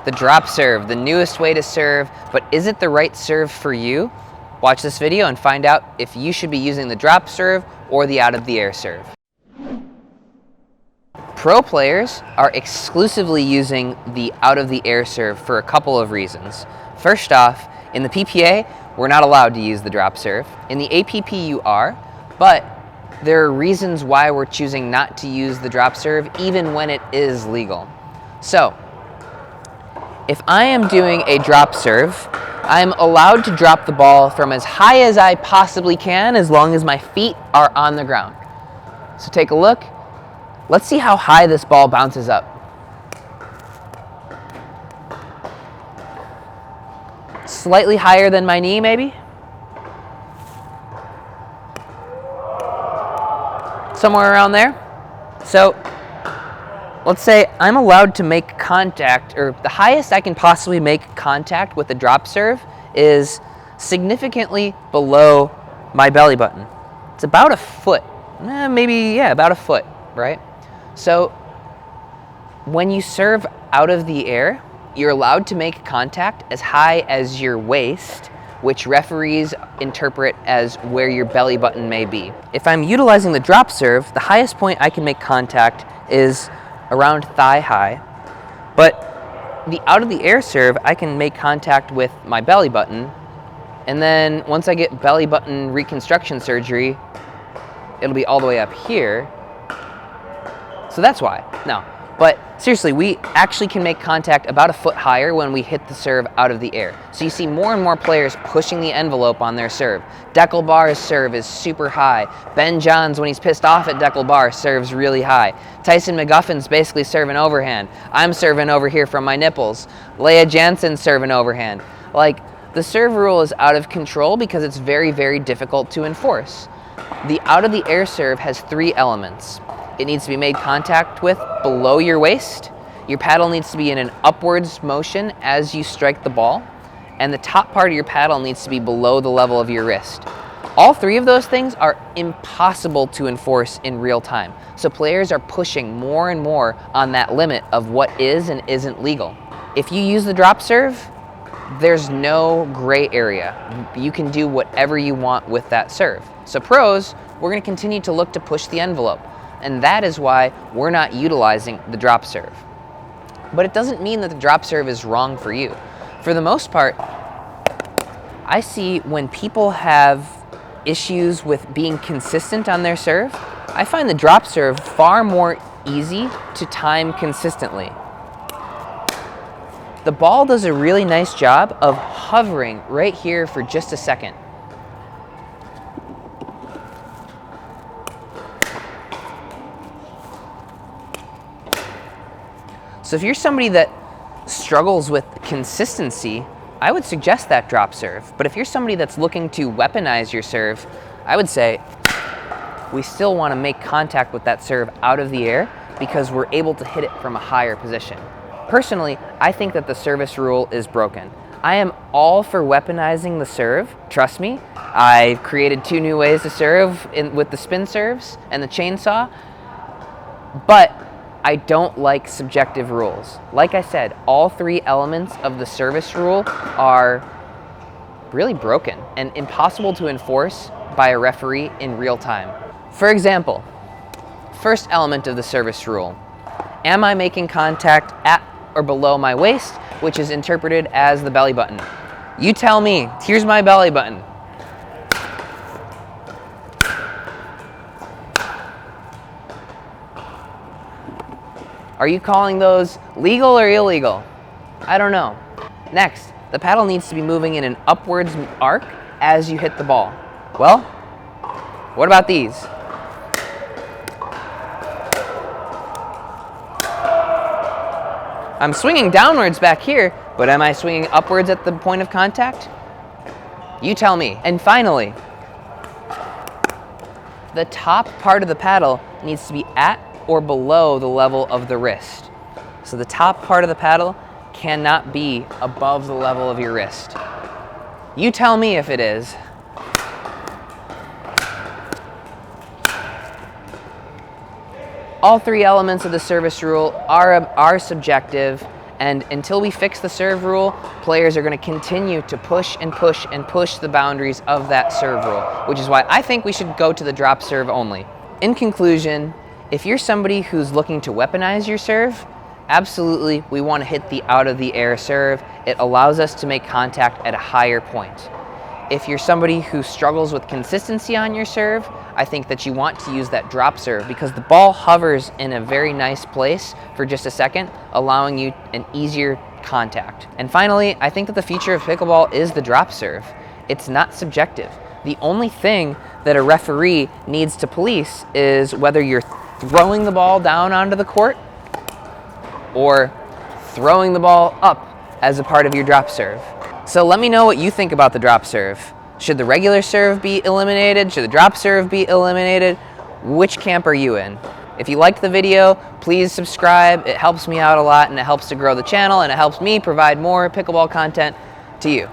the drop serve, the newest way to serve, but is it the right serve for you? Watch this video and find out if you should be using the drop serve or the out of the air serve. Pro players are exclusively using the out of the air serve for a couple of reasons. First off, in the PPA, we're not allowed to use the drop serve. In the APP, you are, but there are reasons why we're choosing not to use the drop serve even when it is legal. So, if I am doing a drop serve, I'm allowed to drop the ball from as high as I possibly can as long as my feet are on the ground. So take a look. Let's see how high this ball bounces up. Slightly higher than my knee, maybe? Somewhere around there. So let's say I'm allowed to make contact, or the highest I can possibly make contact with the drop serve is significantly below my belly button. It's about a foot, about a foot, right? So when you serve out of the air, you're allowed to make contact as high as your waist, which referees interpret as where your belly button may be. If I'm utilizing the drop serve, the highest point I can make contact is around thigh high, but the out of the air serve, I can make contact with my belly button, and then once I get belly button reconstruction surgery, it'll be all the way up here. So that's why. No, but seriously, we actually can make contact about a foot higher when we hit the serve out of the air. So you see more and more players pushing the envelope on their serve. Dekel Bar's serve is super high. Ben Johns, when he's pissed off at Dekel Bar, serves really high. Tyson McGuffin's basically serving overhand. I'm serving over here from my nipples. Leah Jansen's serving overhand. Like, the serve rule is out of control because it's very, very difficult to enforce. The out of the air serve has 3 elements. It needs to be made contact with below your waist. Your paddle needs to be in an upwards motion as you strike the ball. And the top part of your paddle needs to be below the level of your wrist. All 3 of those things are impossible to enforce in real time. So players are pushing more and more on that limit of what is and isn't legal. If you use the drop serve, there's no gray area. You can do whatever you want with that serve. So pros, we're going to continue to look to push the envelope. And that is why we're not utilizing the drop serve. But it doesn't mean that the drop serve is wrong for you. For the most part, I see when people have issues with being consistent on their serve, I find the drop serve far more easy to time consistently. The ball does a really nice job of hovering right here for just a second. So if you're somebody that struggles with consistency, I would suggest that drop serve. But if you're somebody that's looking to weaponize your serve, I would say we still want to make contact with that serve out of the air because we're able to hit it from a higher position. Personally, I think that the service rule is broken. I am all for weaponizing the serve. Trust me, I've created 2 new ways to serve with the spin serves and the chainsaw, but I don't like subjective rules. Like I said, all 3 elements of the service rule are really broken and impossible to enforce by a referee in real time. For example, first element of the service rule, am I making contact at or below my waist, which is interpreted as the belly button? You tell me, here's my belly button. Are you calling those legal or illegal? I don't know. Next, the paddle needs to be moving in an upwards arc as you hit the ball. Well, what about these? I'm swinging downwards back here, but am I swinging upwards at the point of contact? You tell me. And finally, the top part of the paddle needs to be at or below the level of the wrist. So the top part of the paddle cannot be above the level of your wrist. You tell me if it is. All 3 elements of the service rule are subjective, And until we fix the serve rule, players are going to continue to push and push and push the boundaries of that serve rule, which is why I think we should go to the drop serve only. In conclusion, if you're somebody who's looking to weaponize your serve, absolutely we want to hit the out of the air serve. It allows us to make contact at a higher point. If you're somebody who struggles with consistency on your serve, I think that you want to use that drop serve because the ball hovers in a very nice place for just a second, allowing you an easier contact. And finally, I think that the future of pickleball is the drop serve. It's not subjective. The only thing that a referee needs to police is whether you're throwing the ball down onto the court or throwing the ball up as a part of your drop serve. So let me know what you think about the drop serve. Should the regular serve be eliminated? Should the drop serve be eliminated? Which camp are you in? If you liked the video, please subscribe. It helps me out a lot and it helps to grow the channel and it helps me provide more pickleball content to you.